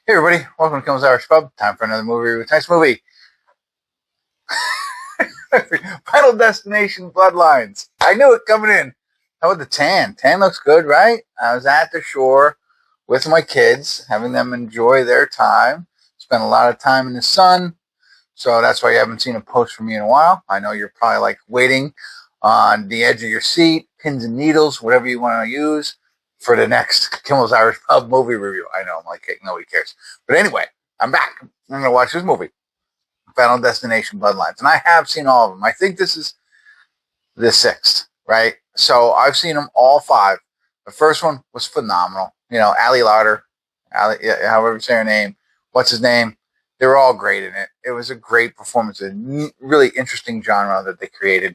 Hey everybody, welcome to Kimmel's Irish Pub. Time for another movie review. Nice movie. Final Destination Bloodlines. I knew it coming in. How about the tan? Tan looks good, right? I was at the shore with my kids, having them enjoy their time. Spent a lot of time in the sun, so that's why you haven't seen a post from me in a while. I know you're probably like waiting on the edge of your seat, pins and needles, whatever you want to use for the next Kimmel's Irish Pub movie review. I know, I'm like, hey, nobody cares. But anyway, I'm back. I'm going to watch this movie, Final Destination Bloodlines. And I have seen all of them. I think this is the sixth, right? So I've seen them all five. The first one was phenomenal. You know, Ali Lauder, however you say her name, what's his name? They were all great in it. It was a great performance, a really interesting genre that they created.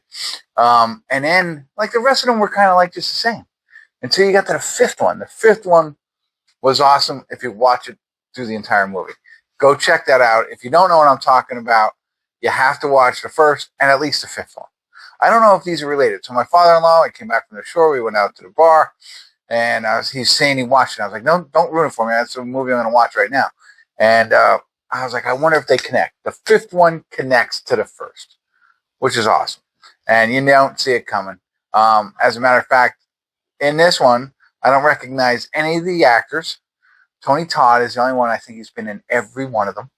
And then, like, the rest of them were kind of like just the same until you got to the fifth one. The fifth one was awesome if you watch it through the entire movie. Go check that out. If you don't know what I'm talking about, you have to watch the first and at least the fifth one. I don't know if these are related. So my father-in-law, I came back from the shore. We went out to the bar, and he's saying he watched it. I was like, no, don't ruin it for me. That's a movie I'm going to watch right now. And I was like, I wonder if they connect. The fifth one connects to the first, which is awesome. And you don't see it coming. As a matter of fact, in this one, I don't recognize any of the actors. Tony Todd is the only one I think he's been in every one of them.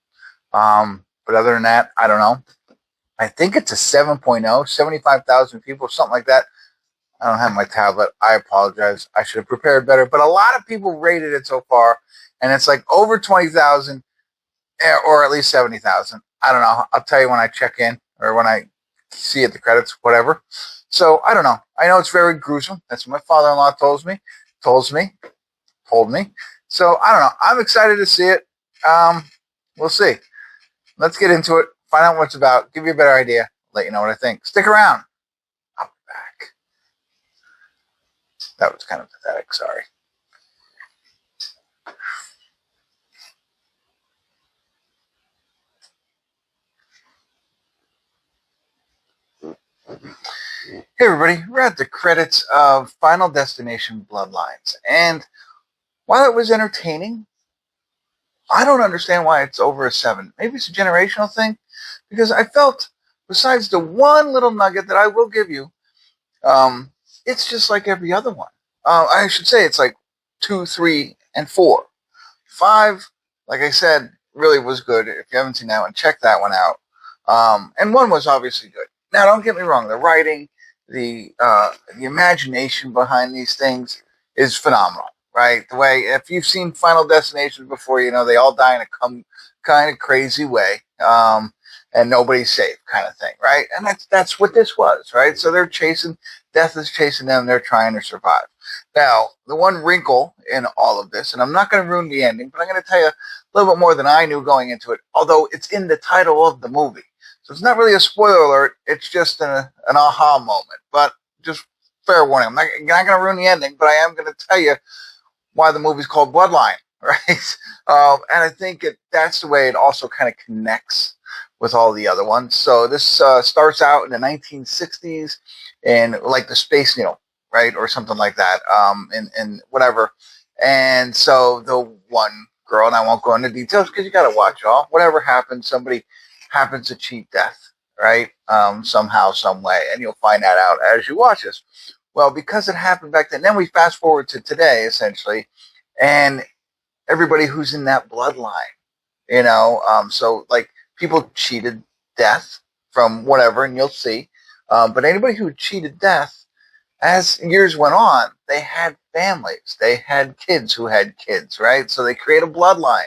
But other than that, I don't know. I think it's a 7.0, 75,000 people, something like that. I don't have my tablet. I apologize. I should have prepared better. But a lot of people rated it so far, and it's like over 20,000 or at least 70,000. I don't know. I'll tell you when I check in or when I see it, the credits, whatever. So I don't know. I know it's very gruesome. That's what my father-in-law told me. So I don't know. I'm excited to see it. We'll see. Let's get into it. Find out what it's about. Give you a better idea. Let you know what I think. Stick around. I'll be back. That was kind of pathetic. Sorry. Hey everybody, we're at the credits of Final Destination Bloodlines. And while it was entertaining, I don't understand why it's over a 7. Maybe it's a generational thing, because I felt, besides the one little nugget that I will give you, it's just like every other one. I should say it's like 2, 3, and 4. 5, like I said, really was good. If you haven't seen that one, check that one out. And 1 was obviously good. Now, don't get me wrong. The writing, the imagination behind these things is phenomenal, right? The way, if you've seen Final Destinations before, you know they all die in a kind of crazy way, and nobody's safe, kind of thing, right? And that's what this was, right? So they're chasing, death is chasing them. They're trying to survive. Now, the one wrinkle in all of this, and I'm not going to ruin the ending, but I'm going to tell you a little bit more than I knew going into it, although it's in the title of the movie. So it's not really a spoiler alert. It's just an aha moment. But just fair warning. I'm not going to ruin the ending, but I am going to tell you why the movie's called Bloodline, right? And I think that's the way it also kind of connects with all the other ones. So this starts out in the 1960s in like the Space Needle, right? Or something like that, and whatever. And so the one girl, and I won't go into details because you got to watch all. Whatever happens, somebody happens to cheat death, right? Somehow, some way, and you'll find that out as you watch this. Well, because it happened back then we fast forward to today, essentially, and everybody who's in that bloodline, you know, so like people cheated death from whatever, and you'll see, but anybody who cheated death, as years went on, they had families, they had kids who had kids, right? So they create a bloodline.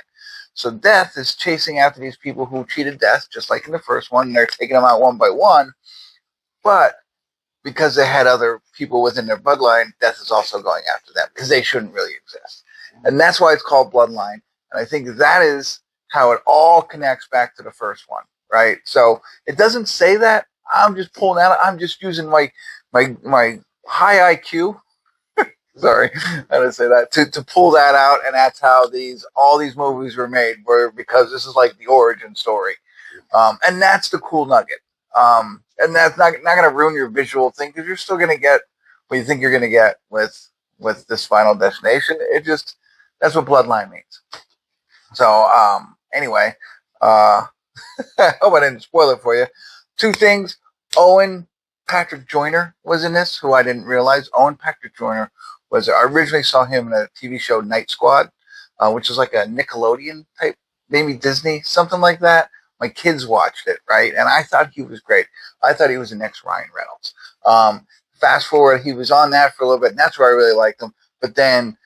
So death is chasing after these people who cheated death, just like in the first one. They're taking them out one by one. But because they had other people within their bloodline, death is also going after them because they shouldn't really exist. And that's why it's called Bloodline. And I think that is how it all connects back to the first one, right? So it doesn't say that. I'm just pulling out. I'm just using my high IQ. Sorry, I didn't say that. To pull that out, and that's how all these movies were made, because this is like the origin story, and that's the cool nugget. And that's not going to ruin your visual thing, because you're still going to get what you think you're going to get with this Final Destination. That's what Bloodline means. So anyway, I hope I didn't spoil it for you. Two things. Owen Patrick Joyner was in this, who I didn't realize. Owen Patrick Joyner I originally saw him in a TV show Night Squad, which was like a Nickelodeon type, maybe Disney, something like that. My kids watched it, right? And I thought he was great. I thought he was the next Ryan Reynolds. Fast forward, he was on that for a little bit, and that's where I really liked him. But then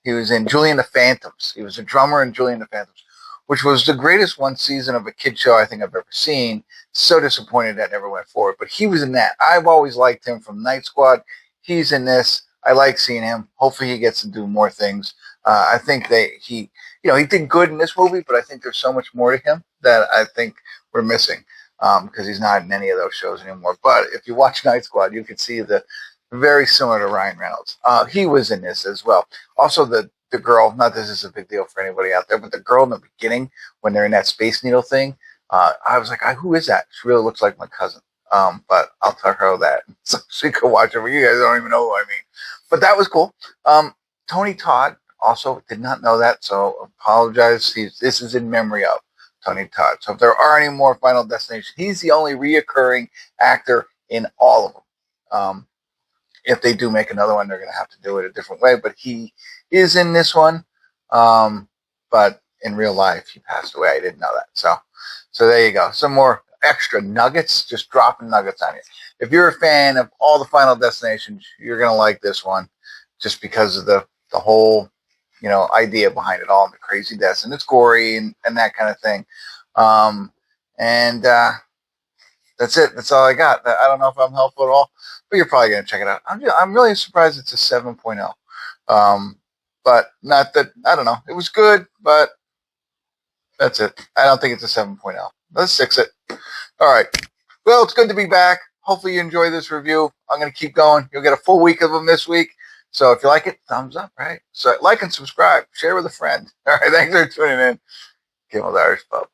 he was in Julie and the Phantoms. He was a drummer in Julie and the Phantoms, which was the greatest one season of a kid show I think I've ever seen. So disappointed that never went forward. But he was in that. I've always liked him from Night Squad. He's in this. I like seeing him. Hopefully he gets to do more things. I think he did good in this movie, but I think there's so much more to him that I think we're missing because he's not in any of those shows anymore. But if you watch Night Squad, you can see the very similar to Ryan Reynolds. He was in this as well. Also, the girl, not this is a big deal for anybody out there, but the girl in the beginning when they're in that Space Needle thing, I was like, who is that? She really looks like my cousin. But I'll tell her that so she can watch it. But you guys don't even know who I mean. But that was cool. Tony Todd also did not know that, so apologize. This is in memory of Tony Todd. So if there are any more Final Destination, he's the only reoccurring actor in all of them. If they do make another one, they're going to have to do it a different way. But he is in this one. But in real life, he passed away. I didn't know that. So there you go. Some more extra nuggets, just dropping nuggets on you. If you're a fan of all the Final Destinations, you're going to like this one just because of the whole, idea behind it all and the crazy deaths. And it's gory and that kind of thing. That's it. That's all I got. I don't know if I'm helpful at all, but you're probably going to check it out. I'm really surprised it's a 7.0. But not that, I don't know. It was good, but that's it. I don't think it's a 7.0. Let's fix it. All right. Well, it's good to be back. Hopefully you enjoy this review. I'm going to keep going. You'll get a full week of them this week. So if you like it, thumbs up, right? So like and subscribe. Share with a friend. All right. Thanks for tuning in. Kimmel's Irish Pub.